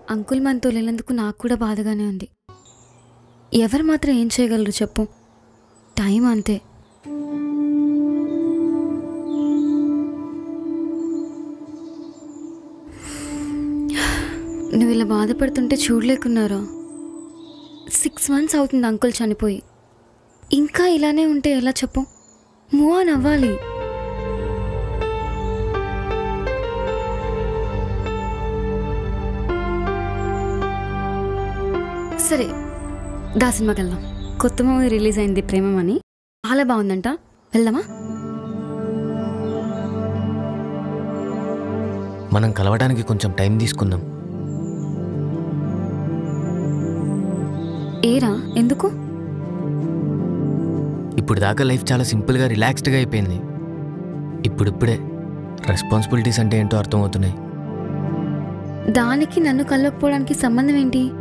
Uncle మనతో లేనందుకు నాకు కూడా బాధగానే ఉంది. ఎవరు మాత్రం ఏం చేయగలరు చెప్పు? టైం అంతే. నువ్వు ఇలా బాధపడుతుంటే చూడలేకున్నారా? 6 months అవుతుంది అంకుల్ చనిపోయి. ఇంకా ఇలానే ఉంటే ఎలా చెప్పు? మూవ్ ఆన్ అవ్వాలి. సరే, దా సినిమాకి వెళ్దాం. కొత్త మూవీ రిలీజ్ అయింది, ప్రేమం అని. చాలా బాగుందంట, వెళ్దామా? మనం కలవడానికి కొంచెం టైం తీసుకుందాం. ఏరా, ఎందుకు? ఇప్పుడు దాకా లైఫ్ చాలా సింపుల్గా రిలాక్స్డ్గా అయిపోయింది. ఇప్పుడిప్పుడే రెస్పాన్సిబిలిటీస్ అంటే ఏంటో అర్థమవుతున్నాయి. దానికి నన్ను కలవకపోవడానికి సంబంధం ఏంటి?